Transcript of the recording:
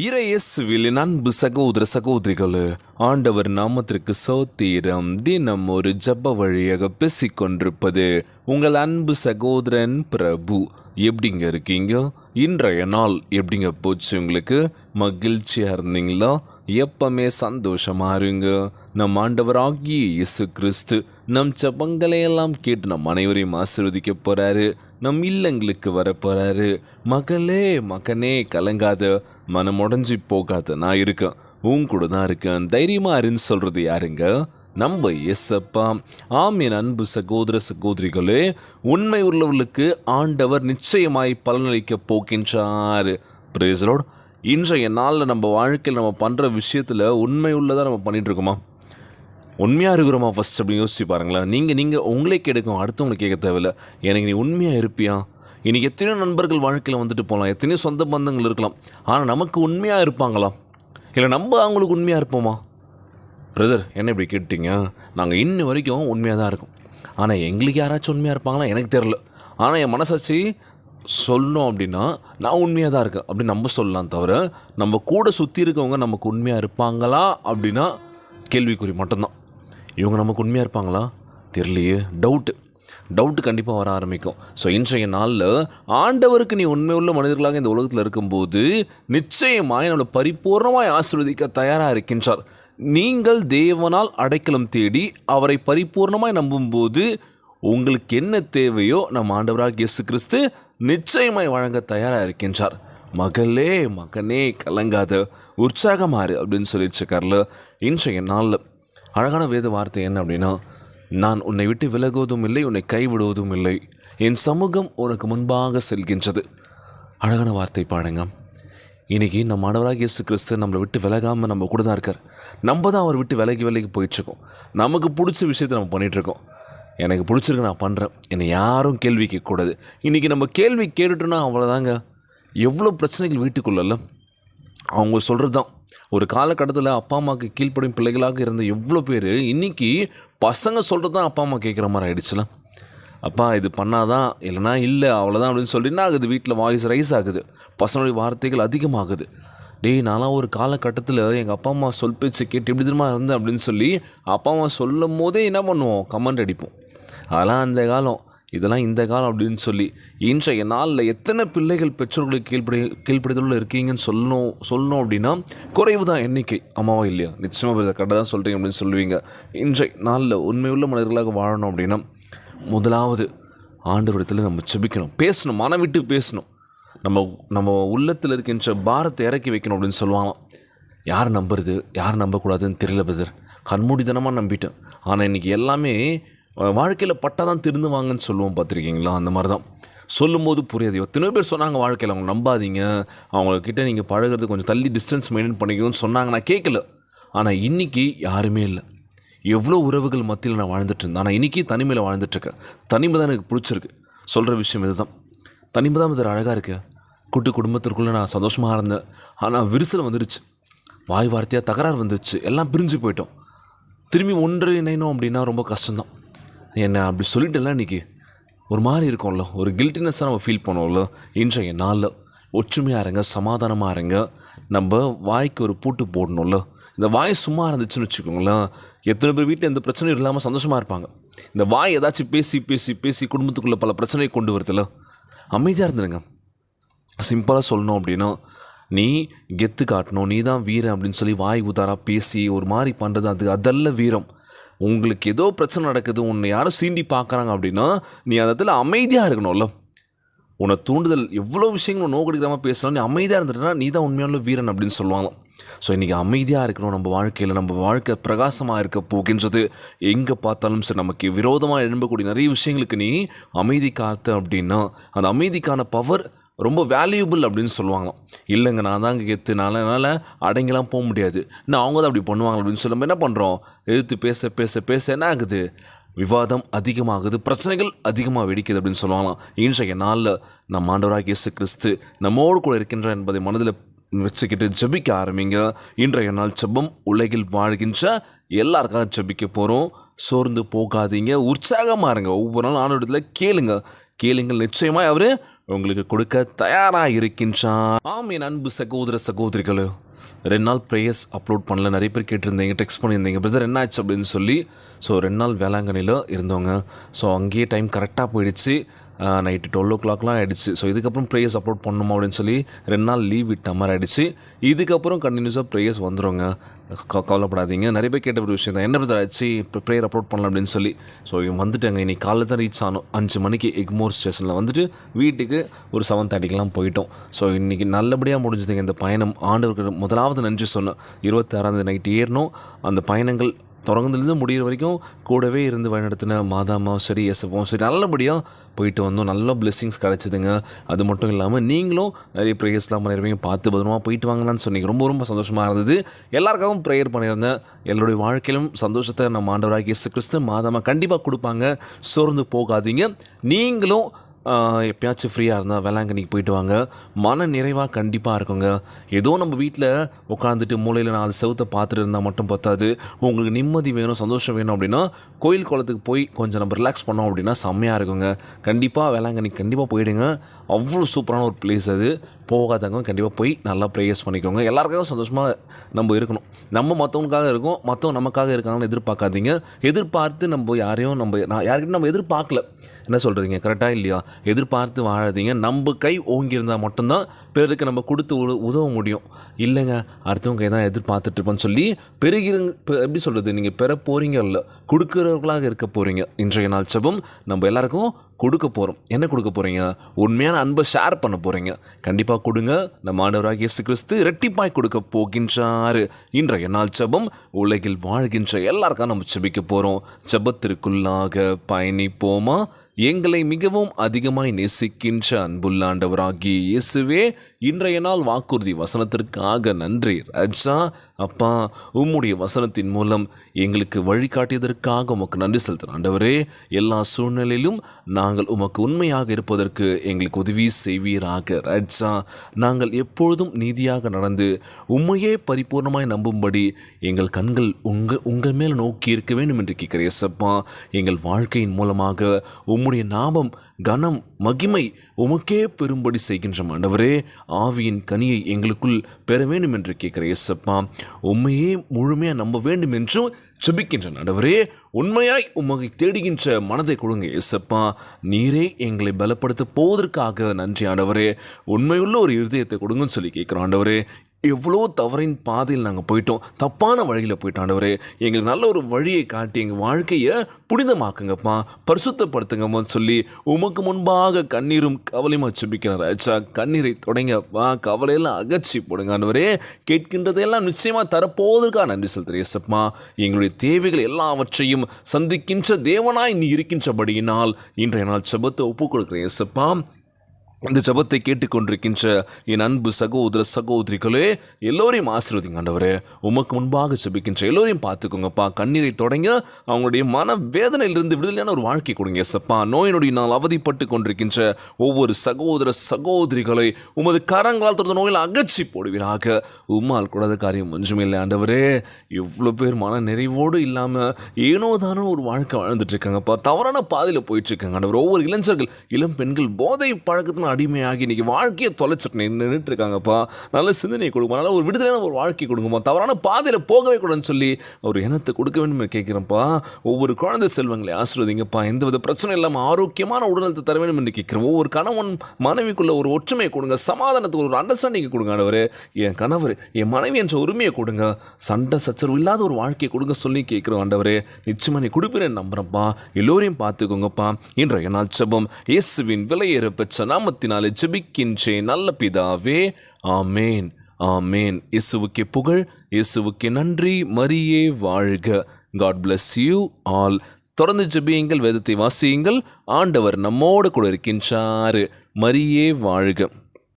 இறையேசுவில் அன்பு சகோதர சகோதரிகளே, ஆண்டவர் நாமத்திற்கு சோத்திரம். தினம் ஒரு ஜப வழியாக பேசிக்கொண்டிருப்பது உங்கள் அன்பு சகோதரன் பிரபு. எப்படிங்க இருக்கீங்க? இன்றைய நாள் எப்படிங்க போச்சு? உங்களுக்கு மகிழ்ச்சியாக இருந்தீங்களா? எப்பவுமே சந்தோஷமா இருங்க. நம் ஆண்டவராகிய இயேசு கிறிஸ்து நம் ஜபங்களை எல்லாம் கேட்டு நம் அனைவரையும் ஆசீர்வதிக்க போறாரு. நம் இல்லங்களுக்கு வர போறாரு. மகளே மகனே கலங்காத, மனம் உடஞ்சி போகாத, நான் இருக்கேன், உன் கூட தான் இருக்கேன், தைரியமா இருன்னு சொல்றது யாருங்க? நம்ம எஸ்ஸப்பா. ஆம் என் அன்பு சகோதர சகோதரிகளே, உண்மை உள்ளவர்களுக்கு ஆண்டவர் நிச்சயமாய் பலனளிக்க போகின்றார். Praise Lord. இன்றைய நாளில் நம்ம வாழ்க்கையில் நம்ம பண்ணுற விஷயத்தில் உண்மை உள்ளதாக நம்ம பண்ணிகிட்ருக்கோமா? உண்மையாக இருக்கிறோமா ஃபஸ்ட் அப்படி யோசிச்சு பாருங்களேன். நீங்கள் உங்களே கேட்கும், அடுத்தவங்களை கேட்க தேவையில்லை. எனக்கு நீ உண்மையாக இருப்பியா? இன்றைக்கி எத்தனையோ நண்பர்கள் வாழ்க்கையில் வந்துட்டு போகலாம், எத்தனையோ சொந்த பந்தங்கள் இருக்கலாம். ஆனால் நமக்கு உண்மையாக இருப்பாங்களா? இல்லை நம்ம அவங்களுக்கு உண்மையாக இருப்போமா? பிரதர், என்ன இப்படி கேட்டீங்க? நாங்கள் இன்ன வரைக்கும் உண்மையாக தான் இருக்கோம். ஆனால் எங்களுக்கு யாராச்சும் உண்மையாக இருப்பாங்களா எனக்கு தெரில. ஆனால் என் மனசாட்சி சொல்லணும் அப்படின்னா நான் உண்மையாக தான் இருக்கேன் அப்படின்னு நம்ம சொல்லலாம். தவிர நம்ம கூட சுற்றி இருக்கவங்க நமக்கு உண்மையாக இருப்பாங்களா அப்படின்னா கேள்விக்குறி மட்டும்தான். இவங்க நமக்கு உண்மையாக இருப்பாங்களா தெரியலையே. டவுட்டு கண்டிப்பாக வர ஆரம்பிக்கும். ஸோ இன்றைய நாளில் ஆண்டவருக்கு நீ உண்மை உள்ள மனிதர்களாக இந்த உலகத்தில் இருக்கும்போது நிச்சயமாய் நம்மளை பரிபூர்ணமாய் ஆசீர்வதிக்க தயாராக இருக்கின்றார். நீங்கள் தேவனால் அடைக்கலம் தேடி அவரை பரிபூர்ணமாய் நம்பும்போது உங்களுக்கு என்ன தேவையோ நம்ம ஆண்டவராக இயேசு கிறிஸ்து நிச்சயமாய் வழங்க தயாராக இருக்கின்றார். மகளே மகனே கலங்காத, உற்சாகமாறு அப்படின்னு சொல்லிட்டுருக்கார்ல. இன்றைய நாளில் அழகான வேத வார்த்தை என்ன அப்படின்னா, நான் உன்னை விட்டு விலகுவதும் இல்லை, உன்னை கைவிடுவதும் இல்லை, என் சமூகம் உனக்கு முன்பாக செல்கின்றது. அழகான வார்த்தை பாருங்க. இன்றைக்கி நம்ம ஆண்டவராக இயேசு கிறிஸ்து நம்மளை விட்டு விலகாமல் நம்ம கூட தான் இருக்கார். நம்ம தான் அவர் விட்டு விலகி போயிட்டுருக்கோம். நமக்கு பிடிச்ச விஷயத்தை நம்ம பண்ணிகிட்ருக்கோம். எனக்கு பிடிச்சிருக்கு, நான் பண்ணுறேன், என்னை யாரும் கேள்வி கேட்கக்கூடாது. இன்றைக்கி நம்ம கேள்வி கேட்டுட்டோன்னா அவ்வளோதாங்க. எவ்வளோ பிரச்சனைகள் வீட்டுக்குள்ளே அவங்க சொல்கிறது தான். ஒரு காலகட்டத்தில் அப்பா அம்மாவுக்கு கீழ்ப்படும் பிள்ளைகளாக இருந்த எவ்வளோ பேர் இன்றைக்கி பசங்க சொல்கிறது தான் அப்பா அம்மா கேட்குற மாதிரி ஆகிடுச்சுல. அப்பா இது பண்ணாதான், இல்லைனா இல்லை அவ்வளோதான் அப்படின்னு சொல்லிட்டு ஆகுது. வீட்டில் வாய்ஸ் ரைஸ் ஆகுது, பசங்களுடைய வார்த்தைகள் அதிகமாகுது. நான்லாம் ஒரு காலகட்டத்தில் எங்கள் அப்பா அம்மா சொல் பேச்சு கேட்டு எப்படி தெரியுமா இருந்தேன் அப்படின்னு சொல்லி அப்பா அம்மா சொல்லும் போதே என்ன பண்ணுவோம், கமெண்ட் அடிப்போம். அதெல்லாம் அந்த காலம், இதெல்லாம் இந்த காலம் அப்படின்னு சொல்லி. இன்றைய நாளில் எத்தனை பிள்ளைகள் பெற்றோர்களுக்கு கீழ்ப்படிதலில் இருக்கீங்கன்னு சொல்லணும் அப்படின்னா குறைவு தான் எண்ணிக்கை. அம்மாவா இல்லையா? நிச்சயமாக கரெக்டாக தான் சொல்கிறீங்க அப்படின்னு சொல்லுவீங்க. இன்றைய நாளில் உண்மையுள்ள மனிதர்களாக வாழணும் அப்படின்னா முதலாவது ஆண்டவரிடத்தில் நம்ம செபிக்கணும், பேசணும், மனம் விட்டு பேசணும். நம்ம உள்ளத்தில் இருக்கின்ற பாரத்தை இறக்கி வைக்கணும் அப்படின்னு சொல்லுவாங்களாம். யார் நம்புறது யார் நம்பக்கூடாதுன்னு தெரியல பிரதர், கண்மூடித்தனமாக நம்பிட்டேன். ஆனால் இன்றைக்கி எல்லாமே வாழ்க்கையில் பட்டால் தான் திருந்துவாங்கன்னு சொல்லுவோம், பார்த்துருக்கீங்களா? அந்த மாதிரி தான் சொல்லும்போது புரியாது. எத்தனையோ பேர் சொன்னாங்க வாழ்க்கையில் அவங்க நம்பாதீங்க, அவங்கக்கிட்ட நீங்கள் பழகிறது கொஞ்சம் தள்ளி டிஸ்டன்ஸ் மெயின்டைன் பண்ணிக்கணும்னு சொன்னாங்க. நான் கேட்கல. ஆனால் இன்றைக்கி யாருமே இல்லை. எவ்வளோ உறவுகள் மத்தியில் நான் வாழ்ந்துட்டு இருந்தேன். ஆனால் இன்றைக்கி தனிமையில் வாழ்ந்துட்டுருக்கேன். தனிமை தான் எனக்கு பிடிச்சிருக்கு. சொல்கிற விஷயம் இதுதான். தனிமை தான் இது அழகாக இருக்குது. கூட்டு குடும்பத்திற்குள்ளே நான் சந்தோஷமாக இருந்தேன். ஆனால் விரிசல் வந்துடுச்சு, வாய் வார்த்தையாக தகராறு வந்துடுச்சு, எல்லாம் பிரிஞ்சு போயிட்டோம். திரும்பி ஒன்றிணைனோம் அப்படின்னா ரொம்ப கஷ்டம்தான். என்ன அப்படி சொல்லிட்டுலாம் இன்றைக்கி ஒரு மாதிரி இருக்கும்ல, ஒரு கில்ட்டினஸ்ஸாக நம்ம ஃபீல் பண்ணுவோம்ல. இன்றைய நாளில் ஒற்றுமையாக இருங்க, சமாதானமாக இருங்க. நம்ம வாய்க்கு ஒரு பூட்டு போடணும்ல. இந்த வாய் சும்மா இருந்துச்சுன்னு வச்சுக்கோங்களேன், எத்தனை பேர் வீட்டில் எந்த பிரச்சனையும் இல்லாமல் சந்தோஷமாக இருப்பாங்க. இந்த வாய் ஏதாச்சும் பேசி பேசி பேசி குடும்பத்துக்குள்ளே பல பிரச்சனையை கொண்டு வருதில்ல. அமைதியாக இருந்துருங்க. சிம்பிளாக சொல்லணும் அப்படின்னா, நீ கெத்து காட்டணும், நீ தான் வீரம் அப்படின்னு சொல்லி வாய் உதாராக பேசி ஒரு மாதிரி பண்ணுறது அதல்ல வீரம். உங்களுக்கு ஏதோ பிரச்சனை நடக்குது, உன்னை யாரும் சீண்டி பார்க்குறாங்க அப்படின்னா நீ அந்த இடத்துல அமைதியாக இருக்கணும்ல. உன்னை தூண்டுதல் எவ்வளோ விஷயங்களும் நோக்கடிக்காமல் பேசலாம், நீ அமைதியாக இருந்துட்டுனா நீ தான் உண்மையான வீரன் அப்படின்னு சொல்லுவாங்க. ஸோ இன்றைக்கி அமைதியாக இருக்கணும். நம்ம வாழ்க்கையில் நம்ம வாழ்க்கை பிரகாசமாக இருக்க போகின்றது. எங்கே பார்த்தாலும் சரி, நமக்கு விரோதமாக எழும்பக்கூடிய நிறைய விஷயங்களுக்கு நீ அமைதி காத்த அப்படின்னா அந்த அமைதிக்கான பவர் ரொம்ப வேல்யூபிள் அப்படின்னு சொல்லுவாங்களாம். இல்லைங்க நான் தாங்க கெத்துனால என்னால் அடங்கலாம் போக முடியாது, நான் அவங்க தான் அப்படி பண்ணுவாங்க அப்படின்னு சொல்லி நம்ம என்ன பண்ணுறோம், எதிர்த்து பேச பேச பேச என்ன ஆகுது, விவாதம் அதிகமாகுது, பிரச்சனைகள் அதிகமாக வெடிக்குது அப்படின்னு சொல்லுவாங்களாம். இன்றைய நாளில் நம்ம ஆண்டவராகிய இயேசு கிறிஸ்து நம்மோடு கூட இருக்கின்றார் என்பதை மனதில் வச்சுக்கிட்டு ஜெபிக்க ஆரம்பிங்க. இன்றைய நாள் ஜெபம் உலகில் வாழ்கின்ற எல்லாருக்காக ஜெபிக்க போகிறோம். சோர்ந்து போகாதீங்க, உற்சாகமாக இருங்க. ஒவ்வொரு நாள் ஆண்டவரிடத்தில் கேளுங்கள், நிச்சயமாக அவர் உங்களுக்கு கொடுக்க தயாராக இருக்கின்றார். ஆம் என் அன்பு சகோதர சகோதரிகளே, 2 நாள் ப்ரேயர்ஸ் அப்லோட் பண்ணல. நிறைய பேர் கேட்டிருந்தீங்க, டெக்ஸ்ட் பண்ணியிருந்தீங்க, பிரதர் என்ன ஆச்சு அப்படின்னு சொல்லி. ஸோ 2 நாள் வேளாங்கண்ணியில் இருந்தவங்க. ஸோ அங்கேயே டைம் கரெக்டாக போயிடுச்சு. நைட்டு 12 ஆகிடுச்சு. ஸோ இதுக்கப்புறம் ப்ரேயர்ஸ் அப்லோட் பண்ணணுமா அப்படின்னு சொல்லி 2 நாள் லீவ் விட்ட மாதிரி ஆகிடுச்சு. இதுக்கப்புறம் கண்டினியூஸாக ப்ரேயர்ஸ் வந்துடுங்க, கவலைப்படாதீங்க. நிறைய பேர் கேட்ட ஒரு விஷயம் தான், என்ன பிரதர் ஆச்சு இப்போ ப்ரேயர் அப்லோட் பண்ணலாம் அப்படின்னு சொல்லி. ஸோ வந்துட்டாங்க. இன்றைக்கி காலையில் தான் ரீச் ஆனோம். 5 மணிக்கு எக்மோர் ஸ்டேஷனில் வந்துட்டு வீட்டுக்கு ஒரு 7:30 போயிட்டோம். ஸோ இன்றைக்கி நல்லபடியாக முடிஞ்சதுங்க இந்த பயணம். ஆண்டவருக்கு முதலாவது நன்றி சொன்னோம். 26 நைட்டு ஏறணும். அந்த பயணங்கள் தொடங்குதுலேருந்து முடிகிற வரைக்கும் கூடவே இருந்து வழிநடத்தின மாதாமாவும் சரி, எஸ்எஃபாவும் சரி, நல்லபடியாக போயிட்டு வந்தோம். நல்ல பிளெஸ்ஸிங்ஸ் கிடச்சிதுங்க. அது மட்டும் இல்லாமல் நீங்களும் நிறைய ப்ரேயர்ஸ்லாம் பண்ணியிருப்பீங்க. பார்த்து பத்திரமா போயிட்டு வாங்கலான்னு சொன்னீங்க. ரொம்ப ரொம்ப சந்தோஷமாக இருந்தது. எல்லாருக்காகவும் ப்ரேயர் பண்ணியிருந்தேன். எல்லாருடைய வாழ்க்கையிலும் சந்தோஷத்தை நம்ம ஆண்டவராகிய இயேசு கிறிஸ்து மாதாமா கண்டிப்பாக கொடுப்பாங்க. சோர்ந்து போகாதீங்க. நீங்களும் எப்பயாச்சும் ஃப்ரீயாக இருந்தால் வேளாங்கண்ணிக்கு போயிட்டு வாங்க. மன நிறைவாக கண்டிப்பாக இருக்குங்க. ஏதோ நம்ம வீட்டில் உட்காந்துட்டு மூலையில் 4 செவத்தை பார்த்துட்டு இருந்தால் மட்டும் பத்தாது. உங்களுக்கு நிம்மதி வேணும், சந்தோஷம் வேணும் அப்படின்னா கோயில் குளத்துக்கு போய் கொஞ்சம் நம்ம ரிலாக்ஸ் பண்ணோம் அப்படின்னா செம்மையாக இருக்குங்க. கண்டிப்பாக வேளாங்கண்ணிக்கு கண்டிப்பாக போயிடுங்க. அவ்வளோ சூப்பரான ஒரு பிளேஸ் அது. போகாதவங்க கண்டிப்பாக போய் நல்லா ப்ரேயர்ஸ் பண்ணிக்கோங்க. எல்லாருக்காகவும் சந்தோஷமாக நம்ம இருக்கணும். நம்ம மற்றவங்களுக்காக இருக்கோம், மற்றவங்க நமக்காக இருக்காங்கன்னு எதிர்பார்க்காதீங்க. எதிர்பார்த்து நம்ம யாரையும் யார்கிட்ட நம்ம எதிர்பார்க்கல. என்ன சொல்கிறீங்க, கரெக்டாக இல்லையா? எதிர்பார்த்து வாழாதீங்க. நம்ம கை ஓங்கியிருந்தால் மட்டும்தான் பிறருக்கு நம்ம கொடுத்து உதவ முடியும். இல்லைங்க, அடுத்தவங்க கை தான் எதிர்பார்த்துட்ருப்போன்னு சொல்லி எப்படி சொல்கிறது, நீங்கள் பெற போகிறீங்க இல்லை, கொடுக்குறவர்களாக இருக்க போகிறீங்க. இன்றைய நாள் ஜெபம் நம்ம எல்லாருக்கும் கொடுக்க போகிறோம். என்ன கொடுக்க போகிறீங்க? உண்மையான அன்பை ஷேர் பண்ண போகிறீங்க. கண்டிப்பாக கொடுங்க. நம்ம ஆண்டவராகிய இயேசு கிறிஸ்து இரட்டிப்பாய் கொடுக்க போகின்றார். இன்றைய நாள் ஜெபம் உலகில் வாழ்கின்ற எல்லாருக்கும் நம்ம ஜெபிக்க போகிறோம். ஜெபத்திற்குள்ளாக பயணிப்போமா? எங்களை மிகவும் அதிகமாய் நேசிக்கின்ற அன்புள்ள ஆண்டவராகிய இயேசுவே, இன்றைய நாள் வாக்குறுதி வசனத்திற்காக நன்றி ராஜா. அப்பா, உம்முடைய வசனத்தின் மூலம் எங்களுக்கு வழிகாட்டியதற்காக உமக்கு நன்றி செலுத்துகிறோம் ஆண்டவரே. எல்லா சூழ்நிலையிலும் நாங்கள் உமக்கு உண்மையாக இருப்பதற்கு எங்களுக்கு உதவி செய்வீராக ராஜா. நாங்கள் எப்பொழுதும் நீதியாக நடந்து உண்மையே பரிபூர்ணமாய் நம்பும்படி எங்கள் கண்கள் உங்கள் மேல் நோக்கி இருக்க வேண்டும் என்று கேட்கிறேன் இயேசப்பா. எங்கள் வாழ்க்கையின் மூலமாக உம்முடைய நாமம், கனம், மகிமை உமக்கே பெரும்படி செய்கின்ற ஆண்டவரே. ஆவியின் கனியை எங்களுக்குள் பெற வேண்டும் என்று கேட்கிறேன் இயேசப்பா. உண்மையே முழுமையாக நம்ப வேண்டும் என்றும் ஜெபிக்கின்ற ஆண்டவரே. உண்மையாய் உம்மை தேடுகின்ற மனதை கொடுங்க இயேசப்பா. நீரே எங்களை பலப்படுத்த போவதற்காக நன்றி ஆண்டவரே. உண்மையுள்ள ஒரு இருதயத்தை கொடுங்கன்னு சொல்லி கேட்குறோம் ஆண்டவரே. எவ்வளோ தவறின் பாதையில் நாங்கள் போயிட்டோம், தப்பான வழியில் போயிட்டோம் ஆண்டவரே. எங்களுக்கு நல்ல ஒரு வழியை காட்டி எங்கள் வாழ்க்கையை புனிதமாக்குங்கப்பா, பரிசுத்தப்படுத்துங்கம்மான்னு சொல்லி உமக்கு முன்பாக கண்ணீரும் கவலையுமா ஜெபிக்கிறேன் ராஜா. கண்ணீரை தொடங்கப்பா, கவலையெல்லாம் அகற்றி போடுங்க ஆண்டவரே. கேட்கின்றதையெல்லாம் நிச்சயமாக தரப்போவதற்காக நன்றி செலுத்துகிறேன் இயேசப்பா. எங்களுடைய தேவைகள் எல்லாவற்றையும் சந்திக்கின்ற தேவனாய் நீ இருக்கின்றபடியினால் இன்றைய நாள் ஜெபத்தை ஒப்புக் கொடுக்குறேன் இயேசப்பா. இந்த ஜெபத்தை கேட்டுக்கொண்டிருக்கின்ற என் அன்பு சகோதர சகோதரிகளே, எல்லோரையும் ஆசீர்வதிங்க ஆண்டவரே. உமக்கு முன்பாக ஜெபிக்கின்ற எல்லோரையும் பார்த்துக்கோங்கப்பா. கண்ணீரை தொடங்க அவங்களுடைய மன வேதனையிலிருந்து விடுதலையான ஒரு வாழ்க்கை கொடுங்க இயேசப்பா. நோயினுடையினால் அவதிப்பட்டு கொண்டிருக்கின்ற ஒவ்வொரு சகோதர சகோதரிகளை உமது கரங்களால் தொடர்ந்த நோயில் அகற்றி போடுவீராக. உம்மால் கூடாத காரியம் ஒன்றுமில்லை ஆண்டவரே. எவ்வளோ பேர் மன நிறைவோடு இல்லாமல் ஏனோ தானோ ஒரு வாழ்க்கை வாழ்ந்துட்டு இருக்காங்கப்பா. தவறான பாதையில் போயிட்டுருக்காங்க ஆண்டவர். ஒவ்வொரு இளைஞர்கள், இளம் பெண்கள் போதை பழக்கத்தின் அடிமையாகி இன்றைக்கி வாழ்க்கையை தொலைச்சிட்டு நின்றுட்டு இருக்காங்கப்பா. நல்ல சிந்தனையை கொடுங்கப்பா, நல்ல ஒரு விடுதலையான ஒரு வாழ்க்கை கொடுங்கப்பா. தவறான பாதையில் போகவே கூடாதுன்னு சொல்லி ஒரு எண்ணத்தை கொடுக்க வேண்டும் கேட்குறேன்ப்பா. ஒவ்வொரு குழந்தை செல்வங்களை ஆசீர்வதிங்கப்பா. எந்தவித பிரச்சனை இல்லாமல் ஆரோக்கியமான உடல்நலத்தை தர வேண்டும் என்று கேட்குறேன். ஒவ்வொரு கணவன் மனைவிக்குள்ள ஒரு ஒற்றுமையை கொடுங்க, சமாதானத்துக்கு ஒரு அண்டர்ஸ்டாண்டிங்கை கொடுங்க ஆண்டவரே. என் கணவர், என் மனைவி என்ற உரிமையை கொடுங்க, சண்டை சச்சரவு இல்லாத ஒரு வாழ்க்கையை கொடுங்க சொல்லி கேட்குறோம் ஆண்டவரே. நிச்சயமாக நீ கொடுப்பேன் நம்புறப்பா. எல்லோரையும் பார்த்துக்கோங்கப்பா. இன்றைய நாள் ஜெபம் இயேசுவின் விலையேற பெற்ற நாமத்தினாலே ஜெபிக்கின்றேன் நல்ல பிதாவே, ஆமேன், ஆமேன். இயேசுவுக்கே புகழ், இயேசுவுக்கே நன்றி. மரியே வாழ்க. God bless you all. தொடர்ந்து ஜெபியுங்கள், வேதத்தை வாசியுங்கள். ஆண்டவர் நம்மோடு கூட இருக்கின்றார். மரியே வாழ்க.